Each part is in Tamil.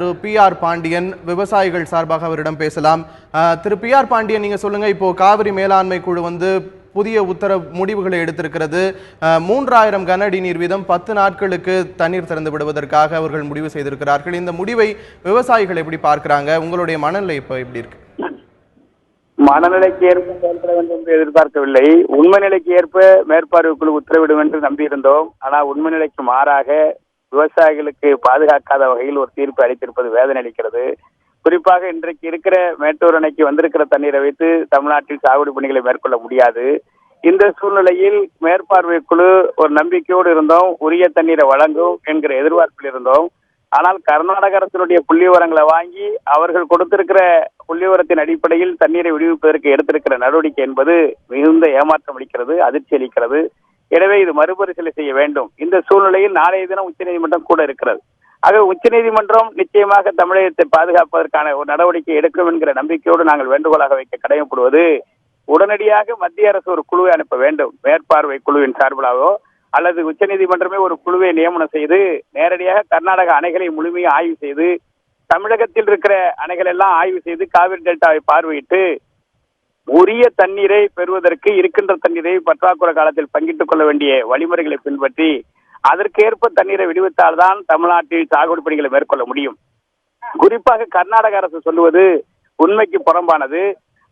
திரு பி.ஆர். பாண்டியன் விவசாயிகள் சார்பாக அவரிடம் பேசலாம். திரு பி.ஆர். பாண்டியன், நீங்க சொல்லுங்க. இப்போ காவிரி மேலாண்மை குழு புதிய முடிவுகளை எடுத்திருக்கிறது. 3000 கன அடி நீர் வீதம் 10 நாட்களுக்கு தண்ணீர் திறந்து விடுவதற்காக அவர்கள் முடிவு செய்திருக்கிறார்கள். இந்த முடிவை விவசாயிகள் எப்படி பார்க்கிறாங்க? உங்களுடைய மனநிலை இப்ப எப்படி இருக்கு? மனநிலைக்கு ஏற்ப செயல்பட வேண்டும் என்று எதிர்பார்க்கவில்லை. உண்மை நிலைக்கு ஏற்ப மேற்பார்வை குழு உத்தரவிடும் என்று நம்பியிருந்தோம். ஆனால் உண்மை நிலைக்கு மாறாக விவசாயிகளுக்கு பாதுகாக்காத வகையில் ஒரு தீர்ப்பு அளித்திருப்பது வேதனை அளிக்கிறது. குறிப்பாக இன்றைக்கு இருக்கிற மேட்டூர் அணைக்கு வந்திருக்கிற தண்ணீரை வைத்து தமிழ்நாட்டில் சாகுபடி பணிகளை மேற்கொள்ள முடியாது. இந்த சூழ்நிலையில் மேற்பார்வை குழு ஒரு நம்பிக்கையோடு இருந்தோம், உரிய தண்ணீரை வழங்கும் என்கிற எதிர்பார்ப்பில் இருந்தோம். ஆனால் கர்நாடக அரசினுடைய புள்ளி விவரங்களை வாங்கி அவர்கள் கொடுத்திருக்கிற புள்ளி விவரத்தின் அடிப்படையில் தண்ணீரை விடுவிப்பதற்கு எடுத்திருக்கிற நடவடிக்கை என்பது மிகுந்த ஏமாற்றம் அளிக்கிறது, அதிர்ச்சி அளிக்கிறது. எனவே இது மறுபரிசீலனை செய்ய வேண்டும். இந்த சூழ்நிலையில் நாளைய தினம் உச்சநீதிமன்றம் கூட இருக்கிறது. ஆக உச்சநீதிமன்றம் நிச்சயமாக தமிழகத்தை பாதுகாப்பதற்கான ஒரு நடவடிக்கை எடுக்கும் என்கிற நம்பிக்கையோடு நாங்கள் வேண்டுகோளாக வைக்க கடமைப்படுவது, உடனடியாக மத்திய அரசு ஒரு குழுவை அனுப்ப வேண்டும். மேற்பார்வை குழுவின் சார்பிலாகவோ அல்லது உச்சநீதிமன்றமே ஒரு குழுவை நியமனம் செய்து நேரடியாக கர்நாடக அணைகளை முழுமையாக ஆய்வு செய்து, தமிழகத்தில் இருக்கிற அணைகள் எல்லாம் ஆய்வு செய்து காவிரி டெல்டாவை பார்வையிட்டு உரிய தண்ணீரை பெறுவதற்கு இருக்கின்ற தண்ணீரை பற்றாக்குறை காலத்தில் பங்கிட்டுக் கொள்ள வேண்டிய வழிமுறைகளை பின்பற்றி அதற்கேற்ப தண்ணீரை விடுவித்தால்தான் தமிழ்நாட்டில் சாகுபடி பணிகளை மேற்கொள்ள முடியும். குறிப்பாக கர்நாடக அரசு சொல்லுவது உண்மைக்கு புறம்பானது.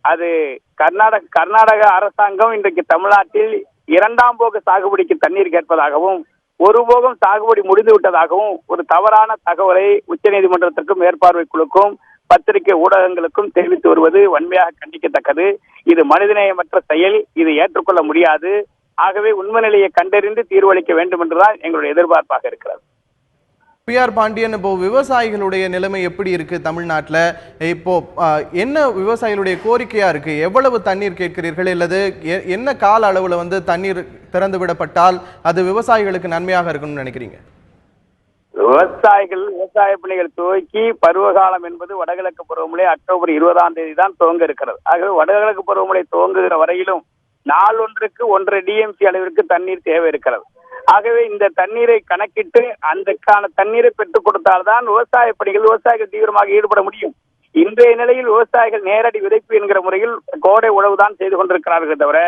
அது கர்நாடக அரசாங்கம் இன்றைக்கு தமிழ்நாட்டில் 2ஆம் போக சாகுபடிக்கு தண்ணீர் கேட்பதாகவும், ஒரு போகம் சாகுபடி முடிந்து விட்டதாகவும் ஒரு தவறான தகவலை உச்சநீதிமன்றத்திற்கும் மேற்பார்வை குழுக்கும் பத்திரிகை ஊடகங்களுக்கும் தெரிவித்து வருவது வன்மையாக கண்டிக்கத்தக்கது. இது மனிதநேயமற்ற செயல், இது ஏற்றுக்கொள்ள முடியாது. ஆகவே உண்மை நிலையை கண்டறிந்து தீர்வளிக்க வேண்டும் என்றுதான் எங்களுடைய எதிர்பார்ப்பாக இருக்கிறது. பி.ஆர். பாண்டியன், இப்போ விவசாயிகளுடைய நிலைமை எப்படி இருக்கு தமிழ்நாட்டில்? இப்போ என்ன விவசாயிகளுடைய கோரிக்கையா இருக்கு? எவ்வளவு தண்ணீர் கேட்கிறீர்கள்? அல்லது என்ன கால அளவுல தண்ணீர் திறந்து விடப்பட்டால் அது விவசாயிகளுக்கு நன்மையாக இருக்கும்னு நினைக்கிறீங்க? விவசாய பணிகள் துவக்கி பருவகாலம் என்பது வடகிழக்கு பருவமழை அக்டோபர் 20ஆம் தேதி தான் துவங்க இருக்கிறது. ஆகவே வடகிழக்கு பருவமழை துவங்குகிற வரையிலும் நாளொன்றுக்கு 1.5 டிஎம்சி அளவிற்கு தண்ணீர் தேவை இருக்கிறது. ஆகவே இந்த தண்ணீரை கணக்கிட்டு அந்தக்கான தண்ணீரை பெற்றுக் கொடுத்தால்தான் விவசாயிகள் தீவிரமாக ஈடுபட முடியும். இன்றைய நிலையில் விவசாயிகள் நேரடி விதைப்பு என்கிற முறையில் கோடை உழவுதான் செய்து கொண்டிருக்கிறார்கள் தவிர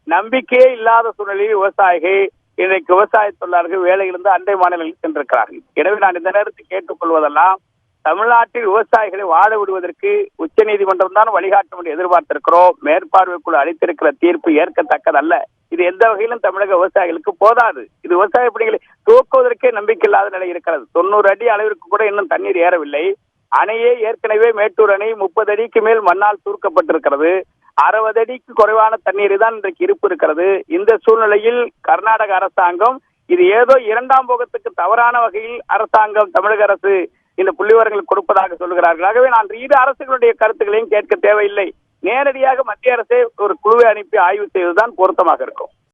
நம்பிக்கையே இல்லாத சூழ்நிலையில் விவசாயிகள் இன்றைக்கு விவசாய தொழிலாளர்கள் வேலையிலிருந்து அண்டை மாநிலங்களில் சென்றிருக்கிறார்கள். எனவே நான் இந்த நேரத்தில் கேட்டுக்கொள்வதெல்லாம், தமிழ்நாட்டில் விவசாயிகளை வாழ விடுவதற்கு உச்சநீதிமன்றம் தான் வழிகாட்டும் என்று எதிர்பார்த்திருக்கிறோம். மேற்பார்வை குழு அளித்திருக்கிற தீர்ப்பு ஏற்கத்தக்கதல்ல. இது எந்த வகையிலும் தமிழக விவசாயிகளுக்கு போதாது. இது விவசாய பணிகளை துவக்குவதற்கே நம்பிக்கை இல்லாத நிலை இருக்கிறது. 90 அடி அளவிற்கு கூட இன்னும் தண்ணீர் ஏறவில்லை. அணையே ஏற்கனவே மேட்டூர் அணை 30 அடிக்கு மேல் மண்ணால் சுருக்கப்பட்டிருக்கிறது. 60 அடிக்கு குறைவான தண்ணீர் தான் இன்றைக்கு இருப்பு இருக்கிறது. இந்த சூழ்நிலையில் கர்நாடக அரசாங்கம் இது ஏதோ 2ஆம் போகத்துக்கு தவறான வகையில் அரசாங்கம் தமிழக அரசு இந்த புள்ளிவிவரங்கள் கொடுப்பதாக சொல்கிறார்கள். ஆகவே நான் இரு அரசுகளுடைய கருத்துக்களையும் கேட்க தேவையில்லை. நேரடியாக மத்திய அரசே ஒரு குழுவை அனுப்பி ஆய்வு செய்வதுதான் பொருத்தமாக இருக்கும்.